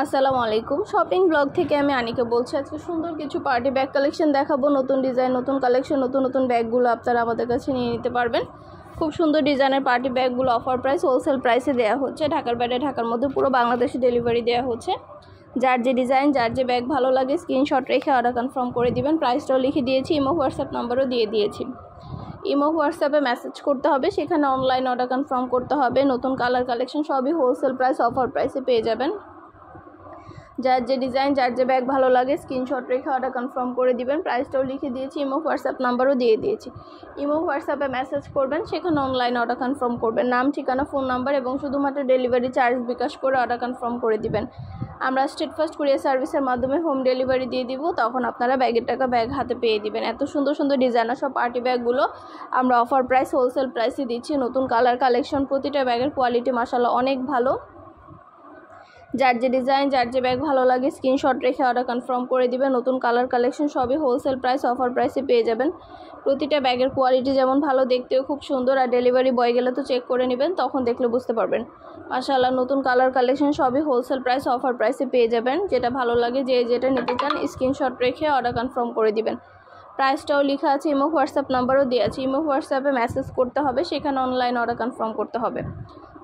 আসসালামু আলাইকুম। Shopping blog থেকে আমি আনিকা বলছি। আজকে সুন্দর কিছু পার্টি ব্যাগ কালেকশন দেখাবো। নতুন ডিজাইন, নতুন কালেকশন, নতুন ব্যাগগুলো আপনারা আমাদের কাছে নিয়ে নিতে পারবেন। খুব সুন্দর ডিজাইনের পার্টি ব্যাগগুলো অফার প্রাইস, হোলসেল প্রাইসে দেওয়া হচ্ছে। ঢাকার বাইরে, ঢাকার মধ্যে পুরো বাংলাদেশে ডেলিভারি দেওয়া হচ্ছে। যার যে ডিজাইন, যার যে ব্যাগ ভালো লাগে স্ক্রিনশট রেখে অর্ডার কনফার্ম করে দিবেন। প্রাইসটাও লিখে দিয়েছি, ইমো হোয়াটসঅ্যাপ নাম্বারও দিয়ে দিয়েছি। ইমো হোয়াটসঅ্যাপে মেসেজ করতে হবে, সেখানে অনলাইন অর্ডার কনফার্ম করতে হবে। নতুন কালার কালেকশন সবই হোলসেল প্রাইস, অফার প্রাইসে পেয়ে যাবেন। যার যে ডিজাইন, যার যে ব্যাগ ভালো লাগে স্ক্রিনশট রেখে অর্ডার কনফার্ম করে দিবেন। প্রাইসটাও লিখে দিয়েছি, ইমো হোয়াটসঅ্যাপ নাম্বারও দিয়ে দিয়েছি। ইমো হোয়াটসঅ্যাপে মেসেজ করবেন, সেখানে অনলাইন অর্ডার কনফার্ম করবেন। নাম, ঠিকানা, ফোন নাম্বার এবং শুধুমাত্র ডেলিভারি চার্জ বিকাশ করে অর্ডার কনফার্ম করে দিবেন। আমরা স্টেট ফার্স্ট কুরিয়ার সার্ভিসের মাধ্যমে হোম ডেলিভারি দিয়ে দিব, তখন আপনারা ব্যাগের টাকা ব্যাগ হাতে পেয়ে দিবেন। এত সুন্দর সুন্দর ডিজাইনার সব পার্টি ব্যাগগুলো আমরা অফার প্রাইস, হোলসেল প্রাইসে দিচ্ছি। নতুন কালার কালেকশন, প্রতিটা ব্যাগের কোয়ালিটি মাশাআল্লাহ অনেক ভালো। যার যে ডিজাইন, যার যে ব্যাগ ভালো লাগে স্ক্রিনশট রেখে অর্ডার কনফার্ম করে দিবেন। নতুন কালার কালেকশন সবই হোলসেল প্রাইস, অফার প্রাইসে পেয়ে যাবেন। প্রতিটা ব্যাগের কোয়ালিটি যেমন ভালো, দেখতেও খুব সুন্দর। আর ডেলিভারি বয় গেলে তো চেক করে নেবেন, তখন দেখলে বুঝতে পারবেন। মাশাআল্লাহ নতুন কালার কালেকশন সবই হোলসেল প্রাইস, অফার প্রাইসে পেয়ে যাবেন। যেটা ভালো লাগে, যে যেটা নিতে চান স্ক্রিনশট রেখে অর্ডার কনফার্ম করে দিবেন। প্রাইসটাও লেখা আছে, ইমো হোয়াটসঅ্যাপ নাম্বারও দেওয়া আছে। ইমো হোয়াটসঅ্যাপে মেসেজ করতে হবে, সেখানে অনলাইন অর্ডার কনফার্ম করতে হবে।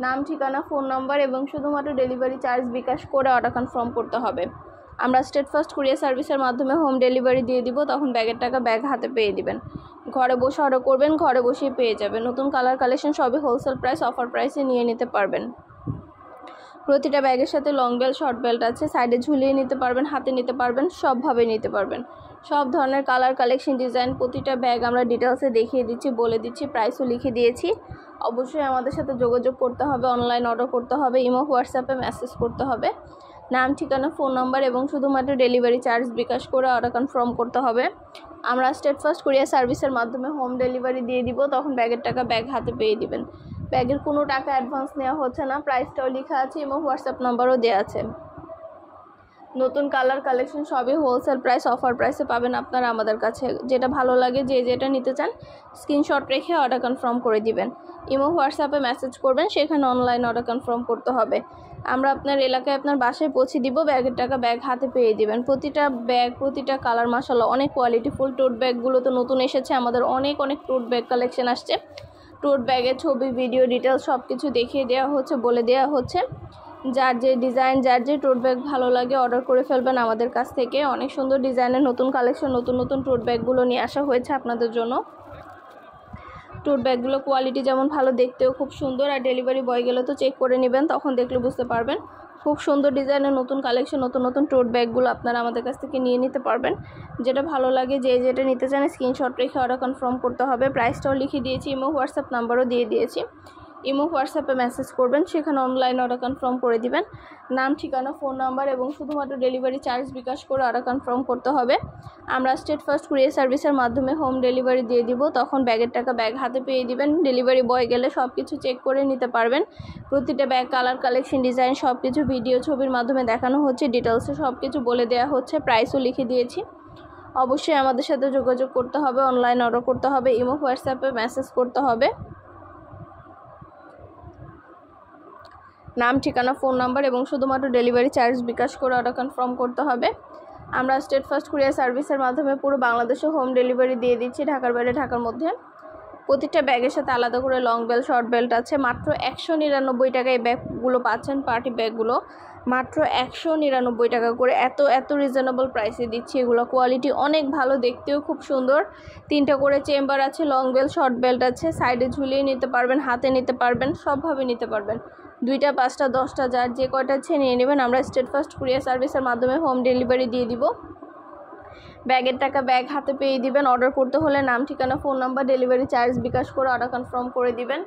নাম, ঠিকানা, ফোন নাম্বার এবং শুধুমাত্র ডেলিভারি চার্জ বিকাশ করে অর্ডার কনফার্ম করতে হবে। আমরা স্টেট ফার্স্ট কুরিয়ার সার্ভিসের মাধ্যমে হোম ডেলিভারি দিয়ে দিব, তখন ব্যাগের টাকা ব্যাগ হাতে পেয়ে দিবেন। ঘরে বসে অর্ডার করবেন, ঘরে বসেই পেয়ে যাবেন। নতুন কালার কালেকশন সবই হোলসেল প্রাইস, অফার প্রাইসে নিয়ে নিতে পারবেন। প্রতিটা ব্যাগের সাথে লং বেল্ট, শর্ট বেল্ট আছে। সাইডে ঝুলিয়ে নিতে পারবেন, হাতে নিতে পারবেন, সবভাবে নিতে পারবেন। সব ধরনের কালার কালেকশন, ডিজাইন, প্রতিটা ব্যাগ আমরা ডিটেলসে দেখিয়ে দিচ্ছি, বলে দিচ্ছি, প্রাইসও লিখে দিয়েছি। অবশ্যই আমাদের সাথে যোগাযোগ করতে হবে, অনলাইন অর্ডার করতে হবে, ইমো হোয়াটসঅ্যাপে মেসেজ করতে হবে। নাম, ঠিকানা, ফোন নাম্বার এবং শুধুমাত্র ডেলিভারি চার্জ বিকাশ করে অর্ডার কনফার্ম করতে হবে। আমরা স্টেট ফার্স্ট কুরিয়ার সার্ভিসের মাধ্যমে হোম ডেলিভারি দিয়ে দিব, তখন ব্যাগের টাকা ব্যাগ হাতে পেয়ে দিবেন। ব্যাগের কোনো টাকা অ্যাডভান্স নেওয়া হচ্ছে না। প্রাইসটাও লেখা আছে, ইমো হোয়াটসঅ্যাপ নাম্বারও দেওয়া আছে। নতুন কালার কালেকশন সবই হোলসেল প্রাইস, অফার প্রাইসে পাবেন আপনারা আমাদের কাছে। যেটা ভালো লাগে, যে যেটা নিতে চান স্ক্রিনশট রেখে অর্ডার কনফার্ম করে দিবেন। ইমো হোয়াটসঅ্যাপে মেসেজ করবেন, সেখানে অনলাইন অর্ডার কনফার্ম করতে হবে। আমরা আপনার এলাকায়, আপনার বাসায় পৌঁছে দিব, ব্যাগের টাকা ব্যাগ হাতে পেয়ে দিবেন। প্রতিটা ব্যাগ, প্রতিটা কালার মাশাআল্লাহ অনেক কোয়ালিটিফুল। টোট ব্যাগগুলো তো নতুন এসেছে, আমাদের অনেক টোট ব্যাগ কালেকশন আসছে। টোট ব্যাগের ছবি, ভিডিও, ডিটেলস সব কিছু দেখিয়ে দেওয়া হচ্ছে, বলে দেওয়া হচ্ছে। যার যে ডিজাইন, যার যে টোট ব্যাগ ভালো লাগে অর্ডার করে ফেলবেন আমাদের কাছ থেকে। অনেক সুন্দর ডিজাইনের নতুন কালেকশন, নতুন টোট ব্যাগগুলো নিয়ে আসা হয়েছে আপনাদের জন্য। টোট ব্যাগগুলো কোয়ালিটি যেমন ভালো, দেখতেও খুব সুন্দর। আর ডেলিভারি বয় গেলে তো চেক করে নেবেন, তখন দেখলে বুঝতে পারবেন। খুব সুন্দর ডিজাইনের নতুন কালেকশন, নতুন টোট ব্যাগগুলো আপনারা আমাদের কাছ থেকে নিয়ে নিতে পারবেন। যেটা ভালো লাগে, যে যেটা নিতে চান স্ক্রিনশট রেখে অর্ডার কনফার্ম করতে হবে। প্রাইসটাও লিখে দিয়েছি, ইমো হোয়াটসঅ্যাপ নাম্বারও দিয়ে দিয়েছি। ইমো হোয়াটসঅ্যাপে মেসেজ করবেন, সেখানে অনলাইন অর্ডার কনফার্ম করে দিবেন। নাম, ঠিকানা, ফোন নাম্বার এবং শুধুমাত্র ডেলিভারি চার্জ বিকাশ করে অর্ডার কনফার্ম করতে হবে। আমরা স্টেট ফার্স্ট কুরিয়ার সার্ভিসের মাধ্যমে হোম ডেলিভারি দিয়ে দিব, তখন ব্যাগের টাকা ব্যাগ হাতে পেয়ে দিবেন। ডেলিভারি বয় গেলে সব কিছু চেক করে নিতে পারবেন। প্রতিটা ব্যাগ, কালার কালেকশন, ডিজাইন সব কিছু ভিডিও, ছবির মাধ্যমে দেখানো হচ্ছে, ডিটেলসে সব কিছু বলে দেওয়া হচ্ছে। প্রাইসও লিখে দিয়েছি। অবশ্যই আমাদের সাথে যোগাযোগ করতে হবে, অনলাইন অর্ডার করতে হবে, ইমো হোয়াটসঅ্যাপে মেসেজ করতে হবে। নাম, ঠিকানা, ফোন নাম্বার এবং শুধুমাত্র ডেলিভারি চার্জ বিকাশ করে অর্ডার কনফার্ম করতে হবে। আমরা স্টেট ফার্স্ট কুরিয়ার সার্ভিসের মাধ্যমে পুরো বাংলাদেশে হোম ডেলিভারি দিয়ে দিচ্ছি, ঢাকার বাইরে, ঢাকার মধ্যে। প্রতিটা ব্যাগের সাথে আলাদা করে লং বেল্ট, শর্ট বেল্ট আছে। মাত্র 199 টাকায় এই ব্যাগগুলো পাচ্ছেন, পার্টি ব্যাগগুলো মাত্র 199 টাকা করে। এত রিজনেবল প্রাইসে দিচ্ছি। এগুলো কোয়ালিটি অনেক ভালো, দেখতেও খুব সুন্দর। 3টা করে চেম্বার আছে, লং বেল্ট, শর্ট বেল্ট আছে। সাইডে ঝুলিয়ে নিতে পারবেন, হাতে নিতে পারবেন, সবভাবে নিতে পারবেন। 2টা, 5টা, 10টা, যার যে কয়টা আছে নিয়ে নেবেন। আমরা স্টেট ফার্স্ট কুরিয়ার সার্ভিসের মাধ্যমে হোম ডেলিভারি দিয়ে দিব, ব্যাগের টাকা ব্যাগ হাতে পেয়ে দিবেন। অর্ডার করতে হলে নাম, ঠিকানা, ফোন নাম্বার, ডেলিভারি চার্জ বিকাশ করে অর্ডার কনফার্ম করে দিবেন।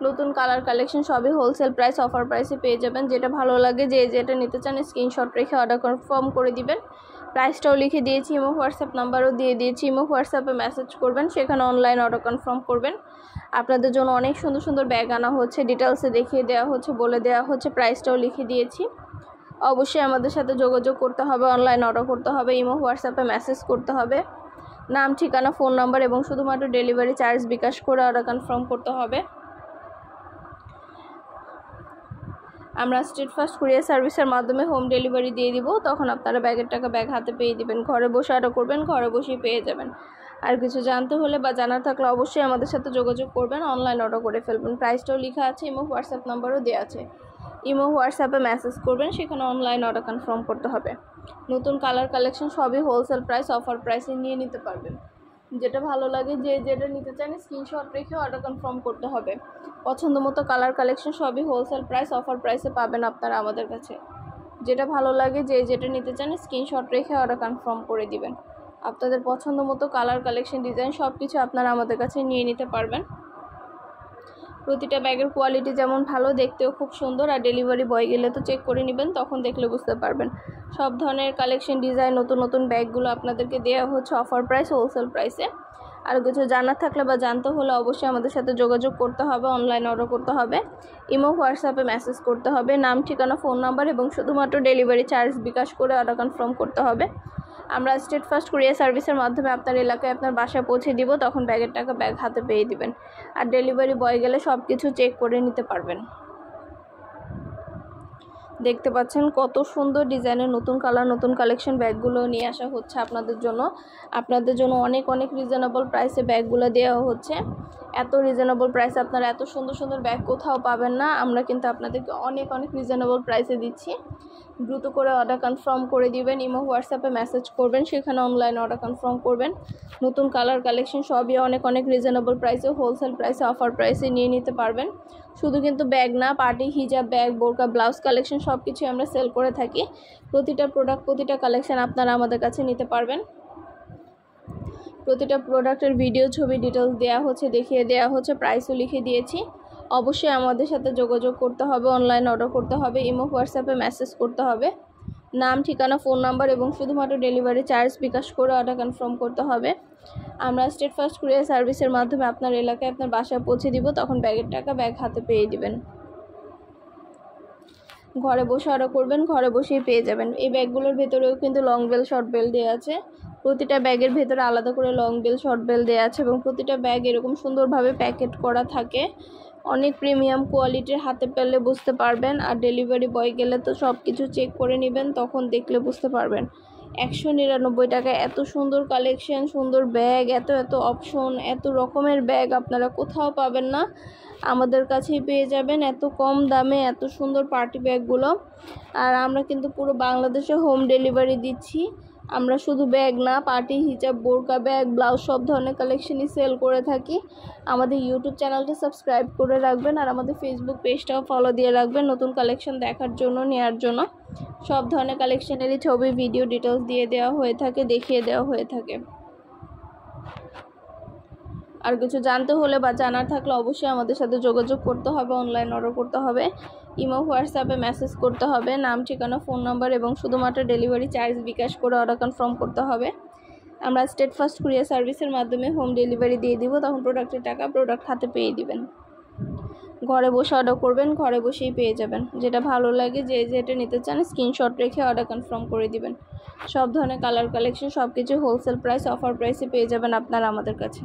নতুন কালার কালেকশন সবই হোলসেল প্রাইস, অফার প্রাইসে পেয়ে যাবেন। যেটা ভালো লাগে, যে যেটা নিতে চান স্ক্রিনশট রেখে অর্ডার কনফার্ম করে দিবেন। প্রাইসটাও লিখে দিয়েছি, ইমো হোয়াটসঅ্যাপ নাম্বারও দিয়ে দিয়েছি। ইমো হোয়াটসঅ্যাপে মেসেজ করবেন, সেখানে অনলাইন অর্ডার কনফার্ম করবেন। আপনাদের জন্য অনেক সুন্দর সুন্দর ব্যাগ আনা হচ্ছে, ডিটেলসে দেখিয়ে দেওয়া হচ্ছে, বলে দেওয়া হচ্ছে। প্রাইসটাও লিখে দিয়েছি। অবশ্যই আমাদের সাথে যোগাযোগ করতে হবে, অনলাইন অর্ডার করতে হবে, ইমো হোয়াটসঅ্যাপে মেসেজ করতে হবে। নাম, ঠিকানা, ফোন নাম্বার এবং শুধুমাত্র ডেলিভারি চার্জ বিকাশ করে অর্ডার কনফার্ম করতে হবে। আমরা স্ট্রিট ফাস্ট কুরিয়ার সার্ভিসের মাধ্যমে হোম ডেলিভারি দিয়ে দিব, তখন আপনারা ব্যাগের টাকা ব্যাগ হাতে পেয়ে দিবেন। ঘরে বসে অর্ডার করবেন, ঘরে বসেই পেয়ে যাবেন। আর কিছু জানতে হলে বা জানার থাকলে অবশ্যই আমাদের সাথে যোগাযোগ করবেন, অনলাইন অর্ডার করে ফেলবেন। প্রাইসটাও লেখা আছে, ইমো হোয়াটসঅ্যাপ নাম্বারও দেওয়া আছে। ইমো হোয়াটসঅ্যাপে মেসেজ করবেন, সেখানে অনলাইন অর্ডার কনফার্ম করতে হবে। নতুন কালার কালেকশন সবই হোলসেল প্রাইস, অফার প্রাইসে নিয়ে নিতে পারবেন। যেটা ভালো লাগে, যে যেটা নিতে চান স্ক্রিনশট রেখে অর্ডার কনফার্ম করতে হবে। পছন্দ মতো কালার কালেকশন সবই হোলসেল প্রাইস, অফার প্রাইসে পাবেন আপনারা আমাদের কাছে। যেটা ভালো লাগে, যে যেটা নিতে চান স্ক্রিনশট রেখে অর্ডার কনফার্ম করে দিবেন। আপনাদের পছন্দ মতো কালার কালেকশন ডিজাইন সব কিছু আপনারা আমাদের কাছে নিয়ে নিতে পারবেন। প্রতিটা ব্যাগের কোয়ালিটি যেমন ভালো, দেখতেও খুব সুন্দর। আর ডেলিভারি বয় গেলে তো চেক করে নেবেন, তখন দেখলে বুঝতে পারবেন। সব ধরনের কালেকশন ডিজাইন নতুন নতুন ব্যাগগুলো আপনাদেরকে দেওয়া হচ্ছে অফার প্রাইস, হোলসেল প্রাইসে। আর কিছু জানার থাকলে বা জানতে হলে অবশ্যই আমাদের সাথে যোগাযোগ করতে হবে, অনলাইন অর্ডার করতে হবে। ইমো হোয়াটসঅ্যাপে মেসেজ করতে হবে, নাম ঠিকানা ফোন নাম্বার এবং শুধুমাত্র ডেলিভারি চার্জ বিকাশ করে অর্ডার কনফার্ম করতে হবে। আমরা স্ট্রিট ফাস্ট কুরিয়ার সার্ভিসের মাধ্যমে আপনার এলাকায় আপনার বাসায় পৌঁছে দিব, তখন ব্যাগের টাকা ব্যাগ হাতে পেয়ে দিবেন। আর ডেলিভারি বয় গেলে সব কিছু চেক করে নিতে পারবেন। দেখতে পাচ্ছেন কত সুন্দর ডিজাইনের নতুন কালার নতুন কালেকশন ব্যাগগুলো নিয়ে আসা হচ্ছে আপনাদের জন্য অনেক অনেক রিজনেবল প্রাইসে ব্যাগগুলো দেওয়া হচ্ছে। এত রিজনেবল প্রাইসে আপনারা এত সুন্দর সুন্দর ব্যাগ কোথাও পাবেন না। আমরা কিন্তু আপনাদেরকে অনেক অনেক রিজনেবল প্রাইসে দিচ্ছি। দ্রুত করে অর্ডার কনফার্ম করে দিবেন, ইমো হোয়াটসঅ্যাপে মেসেজ করবেন, সেখানে অনলাইন অর্ডার কনফার্ম করবেন। নতুন কালার কালেকশন সবই অনেক অনেক রিজনেবল প্রাইসে, হোলসেল প্রাইসে, অফার প্রাইসে নিয়ে নিতে পারবেন। শুধু কিন্তু ব্যাগ না, পার্টি হিজাব, ব্যাগ, বোরকা, ব্লাউজ কালেকশন সব কিছু আমরা সেল করে থাকি। প্রতিটা প্রোডাক্ট প্রতিটা কালেকশন আপনারা আমাদের কাছে নিতে পারবেন। প্রতিটা প্রোডাক্টের ভিডিও ছবি ডিটেলস দেওয়া হচ্ছে, দেখিয়ে দেওয়া হচ্ছে, প্রাইসও লিখে দিয়েছি। অবশ্যই আমাদের সাথে যোগাযোগ করতে হবে, অনলাইন অর্ডার করতে হবে, ইমো হোয়াটসঅ্যাপে মেসেজ করতে হবে, নাম ঠিকানা ফোন নাম্বার এবং শুধুমাত্র ডেলিভারি চার্জ বিকাশ করে অর্ডার কনফার্ম করতে হবে। আমরা স্ট্রিট ফাস্ট কুরিয়ার সার্ভিসের মাধ্যমে আপনার এলাকায় আপনার বাসায় পৌঁছে দিব, তখন ব্যাগের টাকা ব্যাগ হাতে পেয়ে দিবেন। ঘরে বসে অর্ডার করবেন, ঘরে বসেই পেয়ে যাবেন। এই ব্যাগগুলোর ভেতরেও কিন্তু লং বেল শর্ট বেল দেওয়া আছে। প্রতিটা ব্যাগের ভেতরে আলাদা করে লং বেল শর্ট বেল দেওয়া আছে এবং প্রতিটা ব্যাগ এরকম সুন্দরভাবে প্যাকেট করা থাকে। অনেক প্রিমিয়াম কোয়ালিটির, হাতে পেলে বুঝতে পারবেন। আর ডেলিভারি বয় গেলে তো সব কিছু চেক করে নেবেন, তখন দেখলে বুঝতে পারবেন। 199 টাকায় এত সুন্দর কালেকশন, সুন্দর ব্যাগ, এত এত অপশন, এত রকমের ব্যাগ আপনারা কোথাও পাবেন না, আমাদের কাছেই পেয়ে যাবেন এত কম দামে এত সুন্দর পার্টি ব্যাগগুলো। আর আমরা কিন্তু পুরো বাংলাদেশে হোম ডেলিভারি দিচ্ছি। আমরা শুধু ব্যাগ না, পার্টি হিজাব, বোরকা, ব্যাগ, ব্লাউজ সব ধরনের কালেকশনই সেল করে থাকি। আমাদের ইউটিউব চ্যানেলটা সাবস্ক্রাইব করে রাখবেন আর আমাদের ফেসবুক পেজটাও ফলো দিয়ে রাখবেন নতুন কালেকশন দেখার জন্য, নেওয়ার জন্য। সব ধরনের কালেকশনেরই ছবি, ভিডিও ডিটেলস দিয়ে দেওয়া হয়ে থাকে, দেখিয়ে দেওয়া হয়ে থাকে। আর কিছু জানতে হলে বা জানার থাকলে অবশ্যই আমাদের সাথে যোগাযোগ করতে হবে, অনলাইন অর্ডার করতে হবে, ইমো হোয়াটসঅ্যাপে মেসেজ করতে হবে, নাম ঠিকানা ফোন নাম্বার এবং শুধুমাত্র ডেলিভারি চার্জ বিকাশ করে অর্ডার কনফার্ম করতে হবে। আমরা স্ট্রিট ফাস্ট কুরিয়ার সার্ভিসের মাধ্যমে হোম ডেলিভারি দিয়ে দিব, তখন প্রোডাক্টের টাকা প্রোডাক্ট হাতে পেয়ে দিবেন। ঘরে বসে অর্ডার করবেন, ঘরে বসেই পেয়ে যাবেন। যেটা ভালো লাগে, যে যেটা নিতে চান স্ক্রিনশট রেখে অর্ডার কনফার্ম করে দিবেন। সব ধরনের কালার কালেকশন সব কিছু হোলসেল প্রাইস, অফার প্রাইসে পেয়ে যাবেন আপনারা আমাদের কাছে।